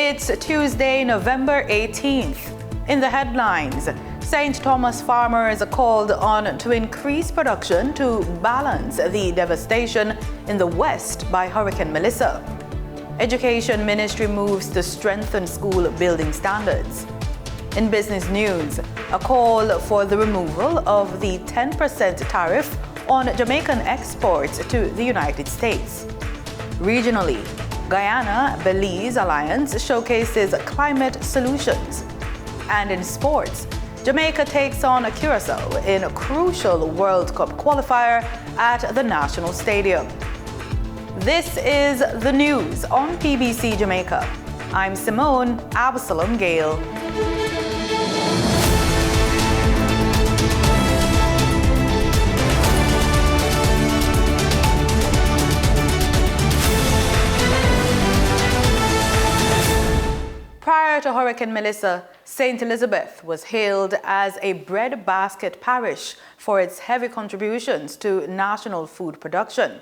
It's Tuesday, November 18th. In the headlines, St. Thomas farmers are called on to increase production to balance the devastation in the west by Hurricane Melissa. Education Ministry moves to strengthen school building standards. In business news, a call for the removal of the 10% tariff on Jamaican exports to the United States. Regionally, Guyana-Belize alliance showcases climate solutions. And in sports, Jamaica takes on Curacao in a crucial World Cup qualifier at the National Stadium. This is the news on PBC Jamaica. I'm Simone Absalom Gale. Prior to Hurricane Melissa, St. Elizabeth was hailed as a breadbasket parish for its heavy contributions to national food production.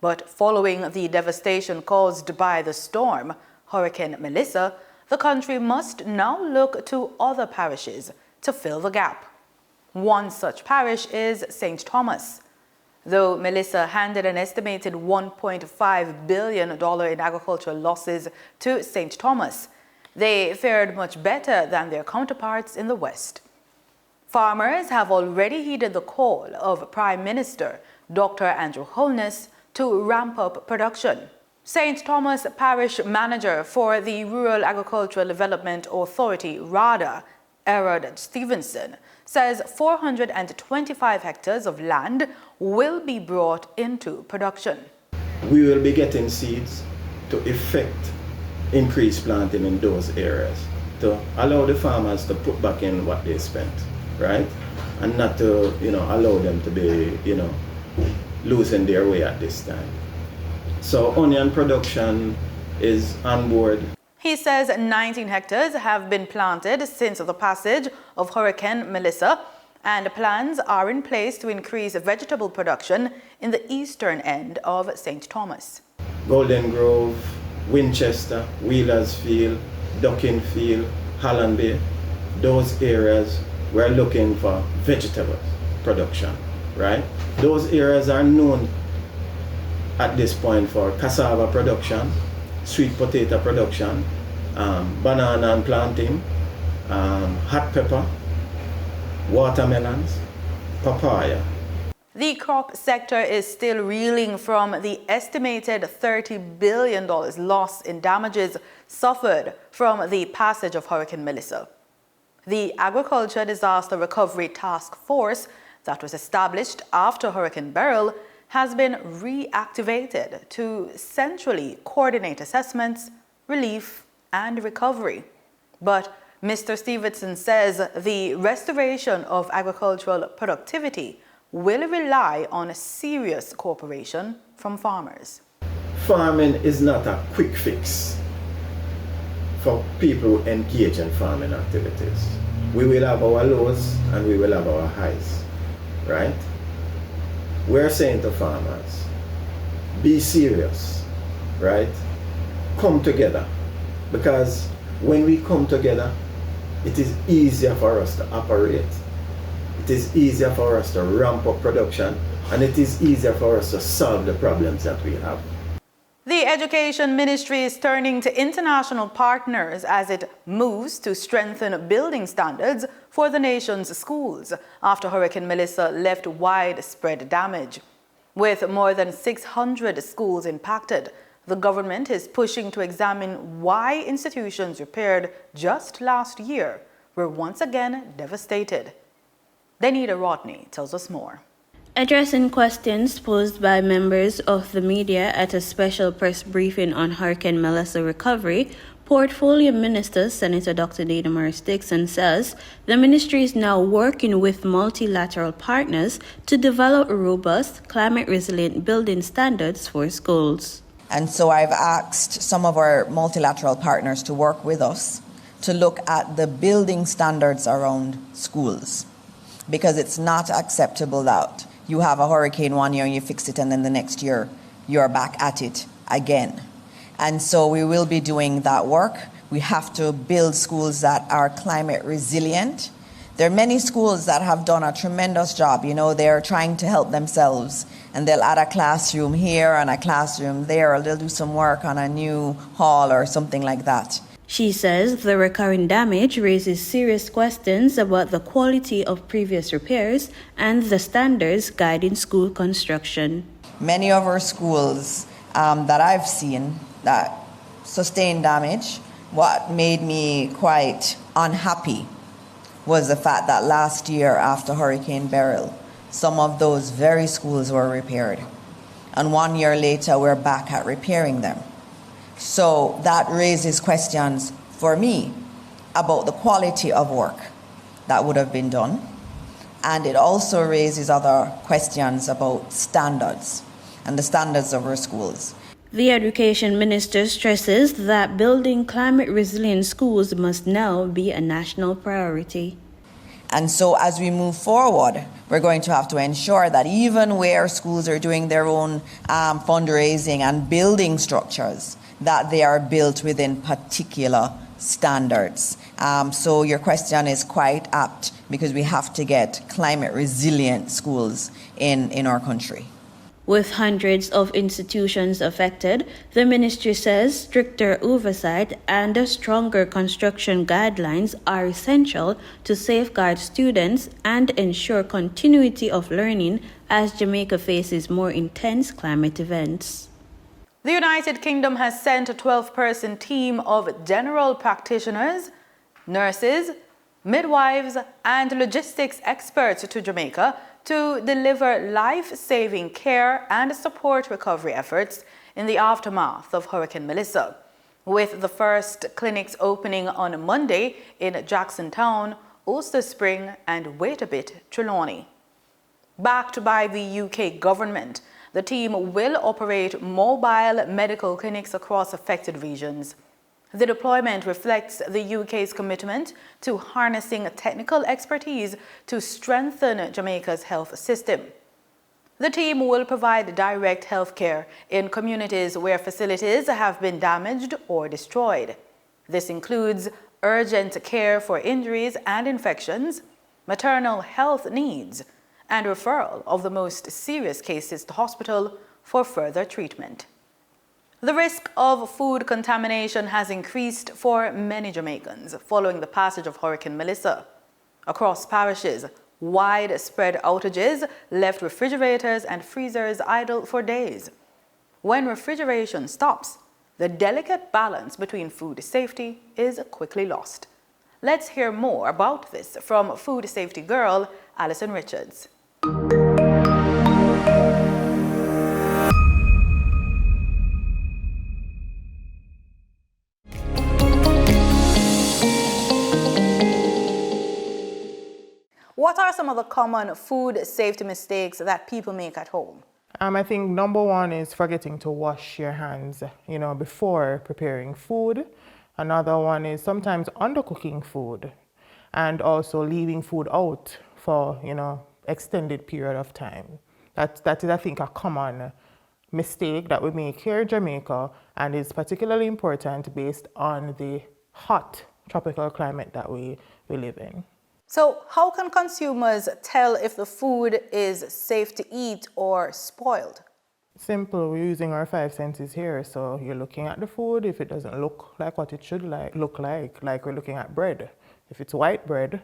But following the devastation caused by the storm, Hurricane Melissa, the country must now look to other parishes to fill the gap. One such parish is St. Thomas. Though Melissa handed an estimated $1.5 billion in agricultural losses to St. Thomas, they fared much better than their counterparts in the West. Farmers have already heeded the call of Prime Minister Dr. Andrew Holness to ramp up production. St. Thomas Parish Manager for the Rural Agricultural Development Authority, RADA, Errod Stevenson, says 425 hectares of land will be brought into production. We will be getting seeds to effect increased planting in those areas to allow the farmers to put back in what they spent, right? And not to, allow them to be, losing their way at this time. So onion production is on board. He says 19 hectares have been planted since the passage of Hurricane Melissa, and plans are in place to increase vegetable production in the eastern end of St. Thomas. Golden Grove, Winchester, Wheelers Field, Ducking Field, Holland Bay, those areas we're looking for vegetable production, right? Those areas are known at this point for cassava production, sweet potato production, banana and planting, hot pepper, watermelons, papaya. The crop sector is still reeling from the estimated $30 billion loss in damages suffered from the passage of Hurricane Melissa. The Agriculture Disaster Recovery Task Force that was established after Hurricane Beryl has been reactivated to centrally coordinate assessments, relief, and recovery. But Mr. Stevenson says the restoration of agricultural productivity will rely on a serious cooperation from farmers. Farming is not a quick fix for people who engage in farming activities. We will have our lows and we will have our highs, right? We're saying to farmers, be serious, right? Come together, because when we come together, it is easier for us to operate. It is easier for us to ramp up production, and it is easier for us to solve the problems that we have. The Education Ministry is turning to international partners as it moves to strengthen building standards for the nation's schools after Hurricane Melissa left widespread damage. With more than 600 schools impacted, the government is pushing to examine why institutions repaired just last year were once again devastated. Danita Rodney tells us more. Addressing questions posed by members of the media at a special press briefing on Hurricane Melissa recovery, Portfolio Minister Senator Dr. Dana Morris-Dixon says the ministry is now working with multilateral partners to develop robust, climate-resilient building standards for schools. And so I've asked some of our multilateral partners to work with us to look at the building standards around schools, because it's not acceptable that you have a hurricane one year and you fix it, and then the next year you're back at it again. And so we will be doing that work. We have to build schools that are climate resilient. There are many schools that have done a tremendous job. You know, they're trying to help themselves, and they'll add a classroom here and a classroom there, or they'll do some work on a new hall or something like that. She says the recurring damage raises serious questions about the quality of previous repairs and the standards guiding school construction. Many of our schools that I've seen that sustained damage, what made me quite unhappy was the fact that last year after Hurricane Beryl, some of those very schools were repaired. And 1 year later, we're back at repairing them. So that raises questions for me about the quality of work that would have been done. And it also raises other questions about standards and the standards of our schools. The Education Minister stresses that building climate-resilient schools must now be a national priority. And so as we move forward, we're going to have to ensure that even where schools are doing their own fundraising and building structures, that they are built within particular standards. So your question is quite apt, because we have to get climate-resilient schools in our country. With hundreds of institutions affected, the ministry says stricter oversight and stronger construction guidelines are essential to safeguard students and ensure continuity of learning as Jamaica faces more intense climate events. The United Kingdom has sent a 12-person team of general practitioners, nurses, midwives, and logistics experts to Jamaica to deliver life-saving care and support recovery efforts in the aftermath of Hurricane Melissa, with the first clinics opening on Monday in Jacksontown, Ulster Spring, and wait a bit, Trelawney. Backed by the UK government, the team will operate mobile medical clinics across affected regions. The deployment reflects the UK's commitment to harnessing technical expertise to strengthen Jamaica's health system. The team will provide direct health care in communities where facilities have been damaged or destroyed. This includes urgent care for injuries and infections, maternal health needs, and referral of the most serious cases to hospital for further treatment. The risk of food contamination has increased for many Jamaicans following the passage of Hurricane Melissa. Across parishes, widespread outages left refrigerators and freezers idle for days. When refrigeration stops, the delicate balance between food safety is quickly lost. Let's hear more about this from food safety girl Alison Richards. What are some of the common food safety mistakes that people make at home? I think number one is forgetting to wash your hands, before preparing food. Another one is sometimes undercooking food and also leaving food out for, extended period of time. That is, I think, a common mistake that we make here in Jamaica, and is particularly important based on the hot tropical climate that we live in. So how can consumers tell if the food is safe to eat or spoiled? Simple, we're using our 5 senses here. So you're looking at the food. If it doesn't look like what it should look like we're looking at bread. If it's white bread,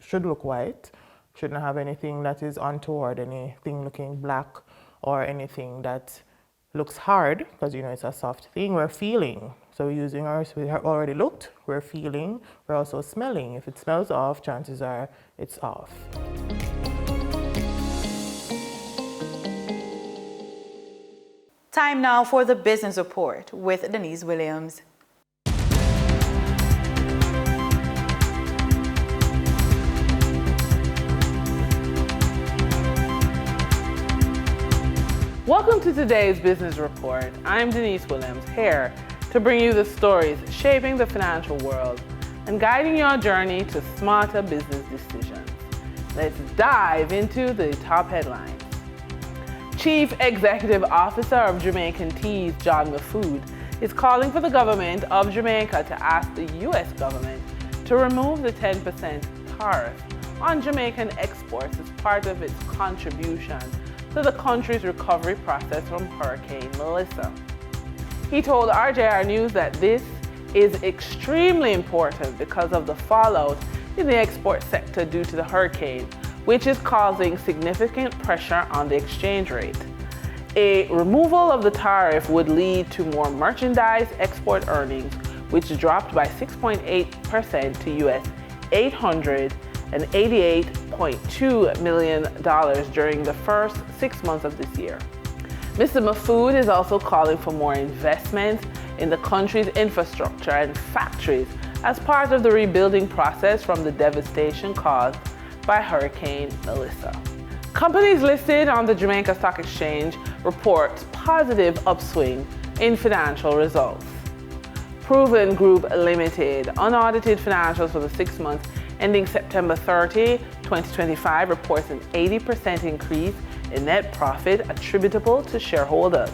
should look white. Shouldn't have anything that is untoward, anything looking black or anything that looks hard, because it's a soft thing. We're feeling. So using ours, we have already looked, we're feeling, we're also smelling. If it smells off, chances are it's off. Time now for the business report with Denise Williams. Welcome to today's business report. I'm Denise Williams, here to bring you the stories shaping the financial world and guiding your journey to smarter business decisions. Let's dive into the top headlines. Chief Executive Officer of Jamaican Teas, John Mafood, is calling for the government of Jamaica to ask the U.S. government to remove the 10% tariff on Jamaican exports as part of its contribution to the country's recovery process from Hurricane Melissa. He told RJR News that this is extremely important because of the fallout in the export sector due to the hurricane, which is causing significant pressure on the exchange rate. A removal of the tariff would lead to more merchandise export earnings, which dropped by 6.8% to US $888.2 million during the first 6 months of this year. Mr. Mahfood is also calling for more investment in the country's infrastructure and factories as part of the rebuilding process from the devastation caused by Hurricane Melissa. Companies listed on the Jamaica Stock Exchange report positive upswing in financial results. Proven Group Limited unaudited financials for the 6 months ending September 30, 2025 reports an 80% increase in net profit attributable to shareholders.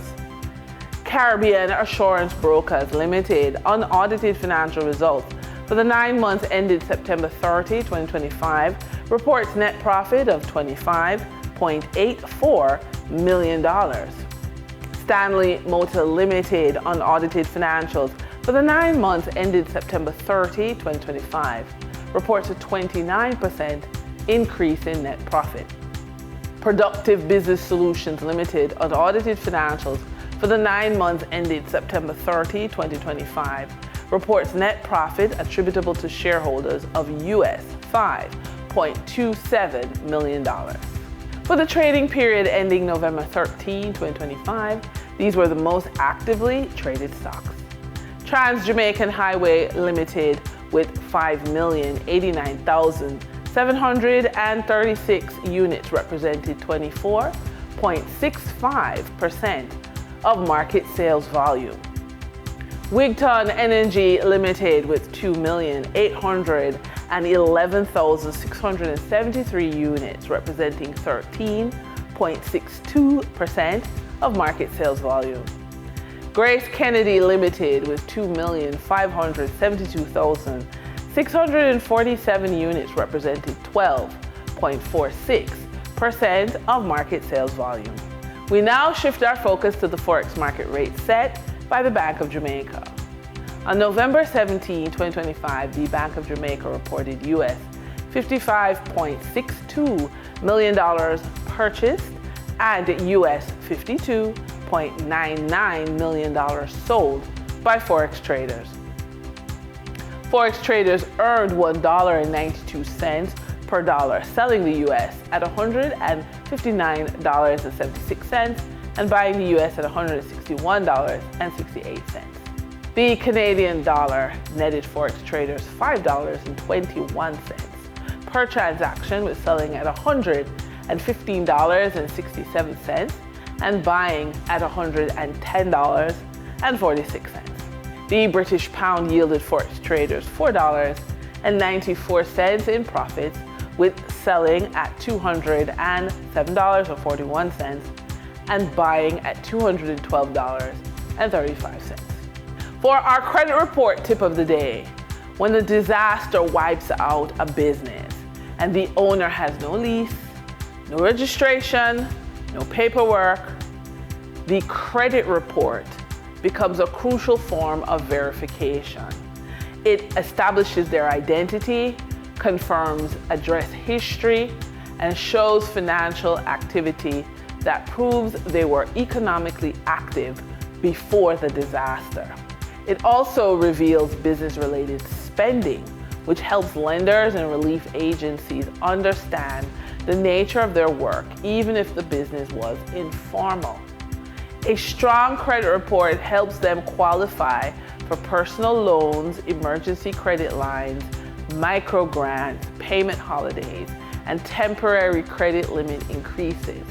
Caribbean Assurance Brokers Limited unaudited financial results for the 9 months ended September 30, 2025 reports net profit of $25.84 million. Stanley Motor Limited unaudited financials for the 9 months ended September 30, 2025 reports a 29% increase in net profit. Productive Business Solutions Limited unaudited financials for the 9 months ended September 30, 2025 reports net profit attributable to shareholders of US $5.27 million. For the trading period ending November 13, 2025, these were the most actively traded stocks. Trans-Jamaican Highway Limited with 5,089,736 units represented 24.65% of market sales volume. Wigton Energy Limited with 2,811,673 units representing 13.62% of market sales volume. Grace Kennedy Limited with 2,572,647 units representing 12.46% of market sales volume. We now shift our focus to the Forex market rate set by the Bank of Jamaica. On November 17, 2025, the Bank of Jamaica reported US $55.62 million purchased and US $52.99 million sold by Forex traders. Forex traders earned $1.92 per dollar, selling the US at $159.76 and buying the US at $161.68. The Canadian dollar netted Forex traders $5.21 per transaction, with selling at $115.67 and buying at $110.46. The British pound yielded Forex traders $4.94 in profits, with selling at $207.41 and buying at $212.35. For our credit report tip of the day, when the disaster wipes out a business and the owner has no lease, no registration, no paperwork, the credit report becomes a crucial form of verification. It establishes their identity, confirms address history, and shows financial activity that proves they were economically active before the disaster. It also reveals business-related spending, which helps lenders and relief agencies understand the nature of their work, even if the business was informal. A strong credit report helps them qualify for personal loans, emergency credit lines, micro grants, payment holidays, and temporary credit limit increases.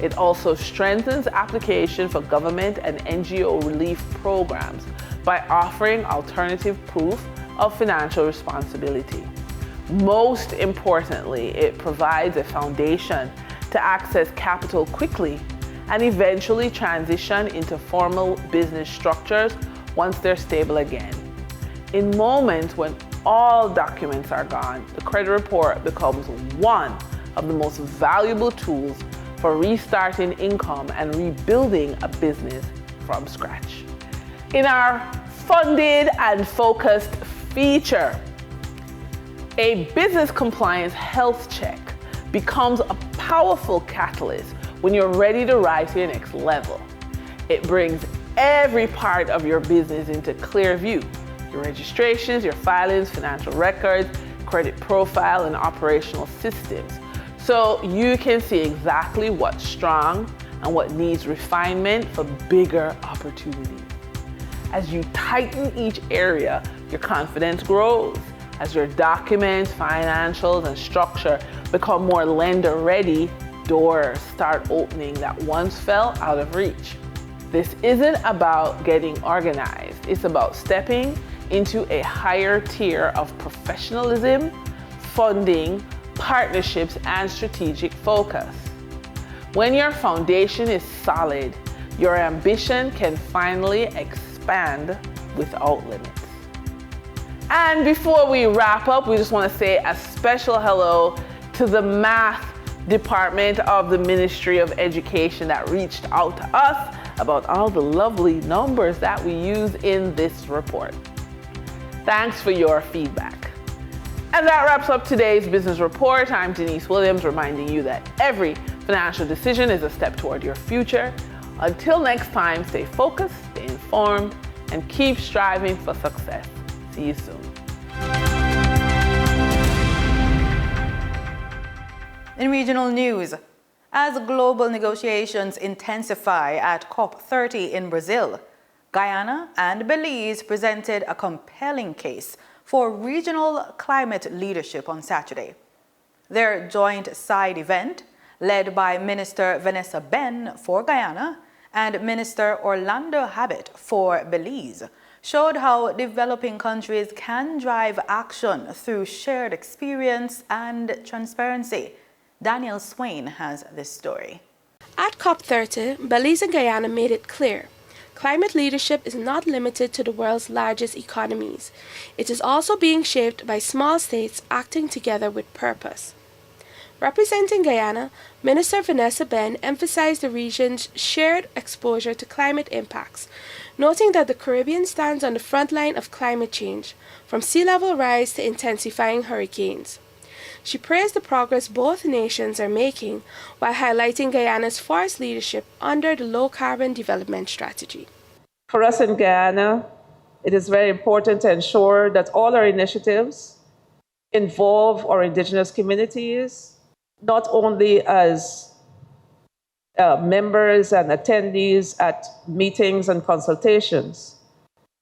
It also strengthens application for government and NGO relief programs by offering alternative proof of financial responsibility. Most importantly, it provides a foundation to access capital quickly and eventually transition into formal business structures once they're stable again. In moments when all documents are gone, the credit report becomes one of the most valuable tools for restarting income and rebuilding a business from scratch. In our funded and focused feature, a business compliance health check becomes a powerful catalyst when you're ready to rise to your next level. It brings every part of your business into clear view: your registrations, your filings, financial records, credit profile, and operational systems. So you can see exactly what's strong and what needs refinement for bigger opportunities. As you tighten each area, your confidence grows. As your documents, financials, and structure become more lender ready, doors start opening that once fell out of reach. This isn't about getting organized. It's about stepping into a higher tier of professionalism, funding, partnerships, and strategic focus. When your foundation is solid, your ambition can finally expand without limits. And before we wrap up, we just want to say a special hello to the math department of the Ministry of Education that reached out to us about all the lovely numbers that we use in this report. Thanks for your feedback. And that wraps up today's business report. I'm Denise Williams, reminding you that every financial decision is a step toward your future. Until next time, stay focused, stay informed, and keep striving for success. See you soon. In regional news, as global negotiations intensify at COP30 in Brazil, Guyana and Belize presented a compelling case for regional climate leadership on Saturday. Their joint side event, led by Minister Vanessa Ben for Guyana and Minister Orlando Habit for Belize, showed how developing countries can drive action through shared experience and transparency. Daniel Swain has this story. At COP30, Belize and Guyana made it clear climate leadership is not limited to the world's largest economies. It is also being shaped by small states acting together with purpose. Representing Guyana, Minister Vanessa Ben emphasized the region's shared exposure to climate impacts, noting that the Caribbean stands on the front line of climate change, from sea level rise to intensifying hurricanes. She praised the progress both nations are making while highlighting Guyana's forest leadership under the low-carbon development strategy. For us in Guyana, it is very important to ensure that all our initiatives involve our indigenous communities, not only as members and attendees at meetings and consultations,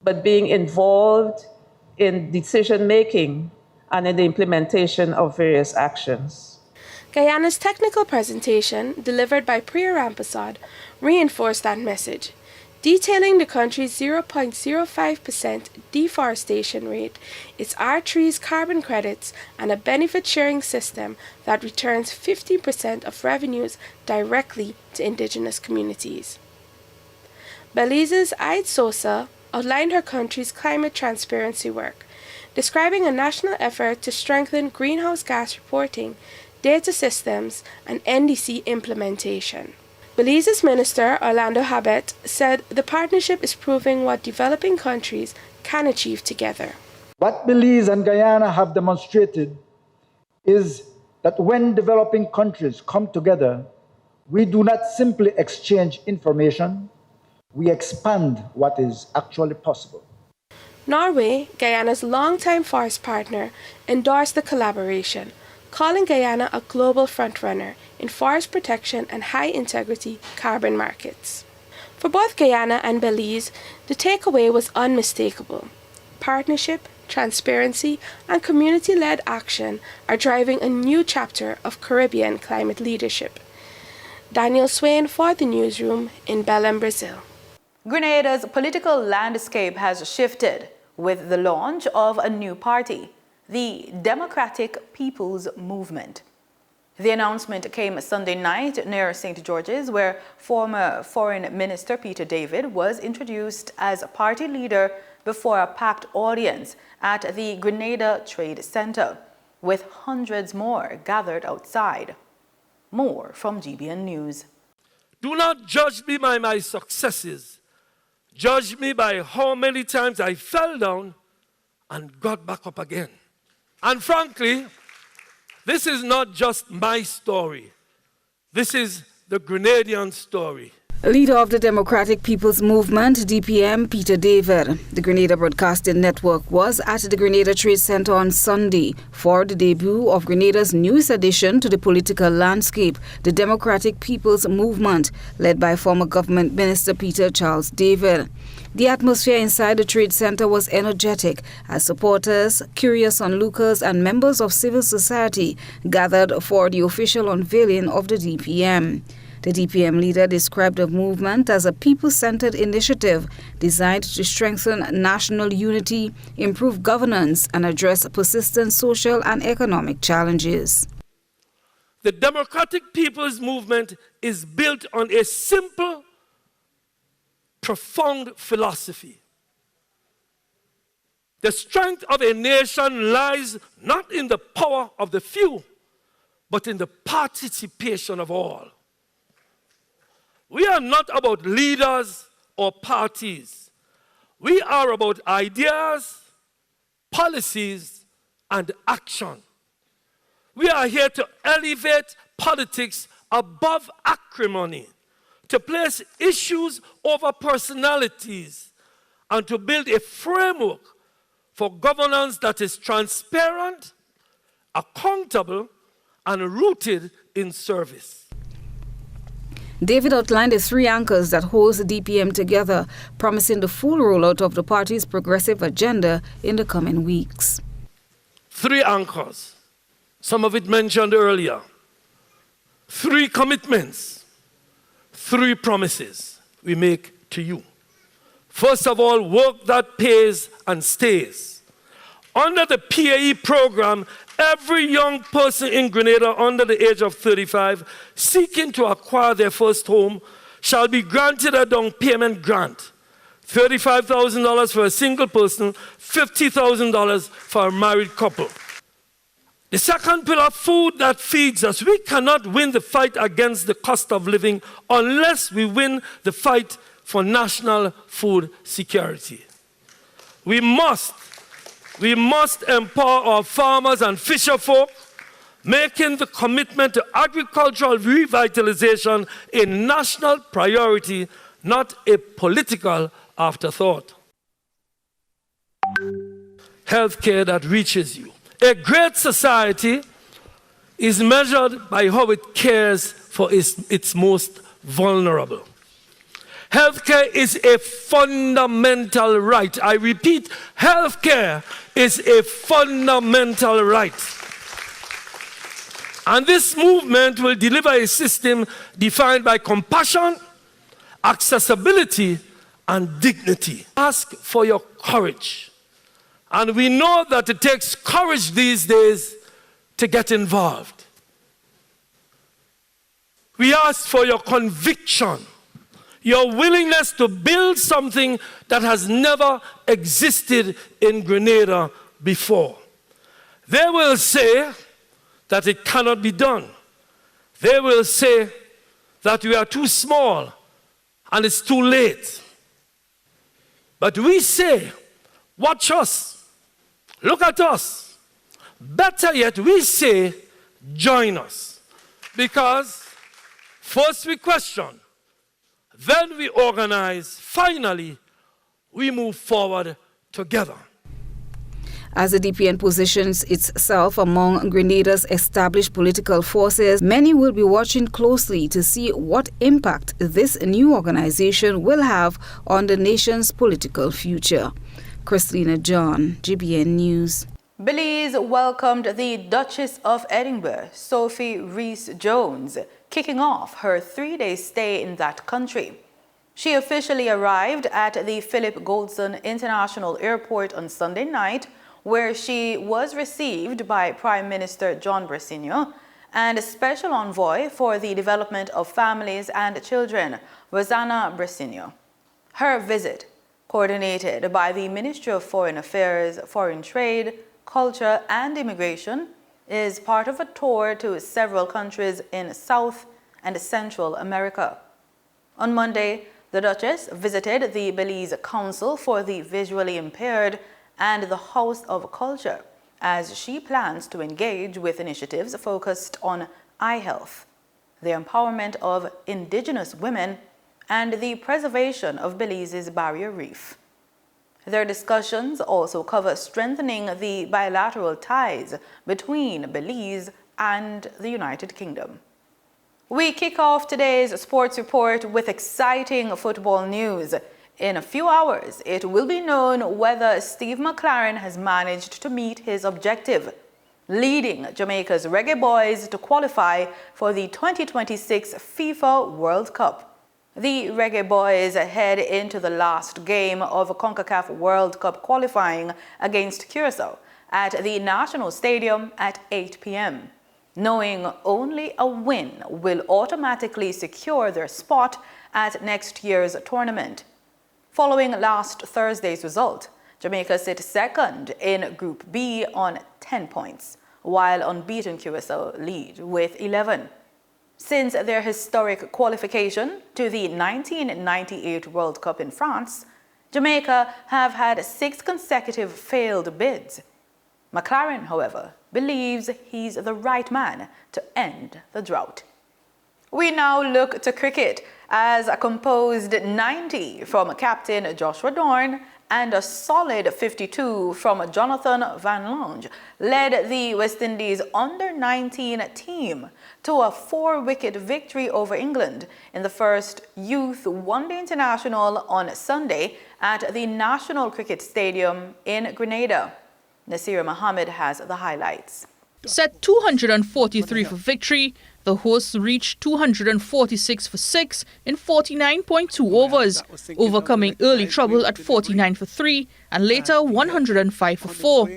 but being involved in decision-making and in the implementation of various actions. Guyana's technical presentation, delivered by Priya Rampersad, reinforced that message, detailing the country's 0.05% deforestation rate, its R3's carbon credits, and a benefit-sharing system that returns 50% of revenues directly to indigenous communities. Belize's Aid Sosa outlined her country's climate transparency work, describing a national effort to strengthen greenhouse gas reporting, data systems, and NDC implementation. Belize's Minister Orlando Habet said the partnership is proving what developing countries can achieve together. What Belize and Guyana have demonstrated is that when developing countries come together, we do not simply exchange information, we expand what is actually possible. Norway, Guyana's longtime forest partner, endorsed the collaboration, calling Guyana a global frontrunner in forest protection and high-integrity carbon markets. For both Guyana and Belize, the takeaway was unmistakable. Partnership, transparency, and community-led action are driving a new chapter of Caribbean climate leadership. Daniel Swain for the Newsroom in Belém, Brazil. Grenada's political landscape has shifted with the launch of a new party, the Democratic People's Movement. The announcement came Sunday night near St. George's, where former Foreign Minister Peter David was introduced as party leader before a packed audience at the Grenada Trade Center, with hundreds more gathered outside. More from GBN News. Do not judge me by my successes. Judge me by how many times I fell down and got back up again. And frankly, this is not just my story. This is the Grenadian story. Leader of the Democratic People's Movement, DPM, Peter David. The Grenada Broadcasting Network was at the Grenada Trade Center on Sunday for the debut of Grenada's newest addition to the political landscape, the Democratic People's Movement, led by former government minister Peter Charles David. The atmosphere inside the Trade Center was energetic as supporters, curious onlookers, and members of civil society gathered for the official unveiling of the DPM. The DPM leader described the movement as a people-centered initiative designed to strengthen national unity, improve governance, and address persistent social and economic challenges. The Democratic People's Movement is built on a simple, profound philosophy. The strength of a nation lies not in the power of the few, but in the participation of all. We are not about leaders or parties. We are about ideas, policies, and action. We are here to elevate politics above acrimony, to place issues over personalities, and to build a framework for governance that is transparent, accountable, and rooted in service. David outlined the three anchors that holds the DPM together, promising the full rollout of the party's progressive agenda in the coming weeks. 3 anchors, some of it mentioned earlier. 3 commitments, 3 promises we make to you. First of all, work that pays and stays. Under the PAE program, every young person in Grenada under the age of 35 seeking to acquire their first home shall be granted a down payment grant. $35,000 for a single person, $50,000 for a married couple. The second pillar, food that feeds us. We cannot win the fight against the cost of living unless we win the fight for national food security. We must empower our farmers and fisherfolk, making the commitment to agricultural revitalization a national priority, not a political afterthought. Healthcare that reaches you. A great society is measured by how it cares for its most vulnerable. Healthcare is a fundamental right. I repeat, healthcare is a fundamental right. And this movement will deliver a system defined by compassion, accessibility, and dignity. Ask for your courage. And we know that it takes courage these days to get involved. We ask for your conviction, your willingness to build something that has never existed in Grenada before. They will say that it cannot be done. They will say that we are too small and it's too late. But we say, watch us, look at us. Better yet, we say, join us. Because first we question, then we organize, finally, we move forward together. As the DPN positions itself among Grenada's established political forces, many will be watching closely to see what impact this new organization will have on the nation's political future. Christina John, GBN News. Belize welcomed the Duchess of Edinburgh, Sophie Rees-Jones, kicking off her 3-day stay in that country. She officially arrived at the Philip Goldson International Airport on Sunday night, where she was received by Prime Minister John Brasinho and Special Envoy for the Development of Families and Children, Rosanna Bresino. Her visit, coordinated by the Ministry of Foreign Affairs, Foreign Trade, Culture and Immigration, is part of a tour to several countries in South and Central America. On Monday, the Duchess visited the Belize Council for the Visually Impaired and the House of Culture, as she plans to engage with initiatives focused on eye health, the empowerment of indigenous women, and the preservation of Belize's barrier reef. Their discussions also cover strengthening the bilateral ties between Belize and the United Kingdom. We kick off today's sports report with exciting football news. In a few hours, it will be known whether Steve McLaren has managed to meet his objective, leading Jamaica's Reggae Boys to qualify for the 2026 FIFA World Cup. The Reggae Boys head into the last game of CONCACAF World Cup qualifying against Curacao at the National Stadium at 8 p.m. knowing only a win will automatically secure their spot at next year's tournament. Following last Thursday's result, Jamaica sit second in Group B on 10 points, while unbeaten Curacao lead with 11. Since their historic qualification to the 1998 World Cup in France, Jamaica have had 6 consecutive failed bids. McLaren, however, believes he's the right man to end the drought. We now look to cricket, as a composed 90 from captain Joshua Dorn and a solid 52 from Jonathan Van Longe led the West Indies under-19 team to a 4-wicket victory over England in the first Youth One-Day International on Sunday at the National Cricket Stadium in Grenada. Nasir Mohammed has the highlights. Set 243 for victory, the hosts reached 246 for 6 in 49.2 overs, overcoming early trouble at 49 for 3 and later 105 for 4.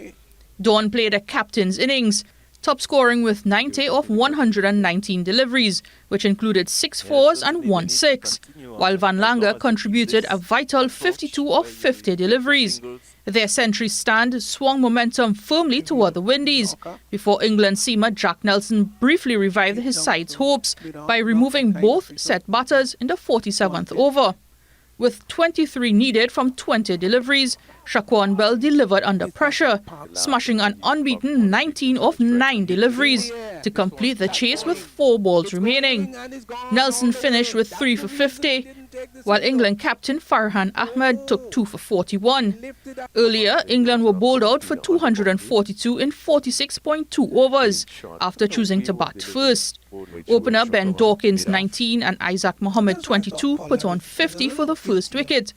Dawn played a captain's innings, top scoring with 90 of 119 deliveries, which included 6 fours and 1 6, while Van Langer contributed a vital 52 of 50 deliveries. Their century stand swung momentum firmly toward the Windies before England seamer Jack Nelson briefly revived his side's hopes by removing both set batters in the 47th over. With 23 needed from 20 deliveries, Shaquan Bell delivered under pressure, smashing an unbeaten 19 of 9 deliveries to complete the chase with 4 balls remaining. Nelson finished with 3 for 50, while England captain Farhan Ahmed took 2 for 41. Earlier, England were bowled out for 242 in 46.2 overs after choosing to bat first. Opener Ben Dawkins, 19, and Isaac Mohammed, 22, put on 50 for the first wicket.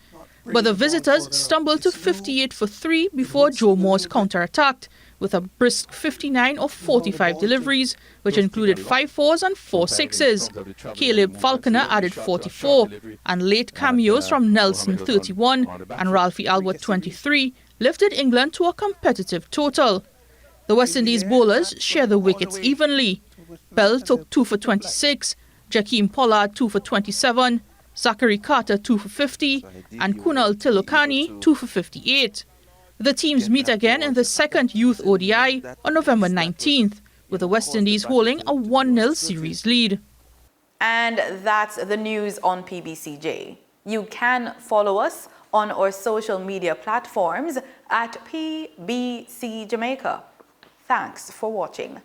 But the visitors stumbled to 58 for 3 before Joe Moore's counter-attacked with a brisk 59 of 45 deliveries, which included 5 fours and 4 sixes. Caleb Falconer added 44, and late cameos from Nelson, 31, and Ralphie Albert, 23, lifted England to a competitive total. The West Indies bowlers share the wickets evenly. Bell took 2 for 26, Jakeem Pollard 2 for 27, Zachary Carter 2 for 50, and Kunal Tilokani 2 for 58. The teams meet again in the second Youth ODI on November 19th, with the West Indies holding a 1-0 series lead. And that's the news on PBCJ. You can follow us on our social media platforms at PBCJamaica. Thanks for watching.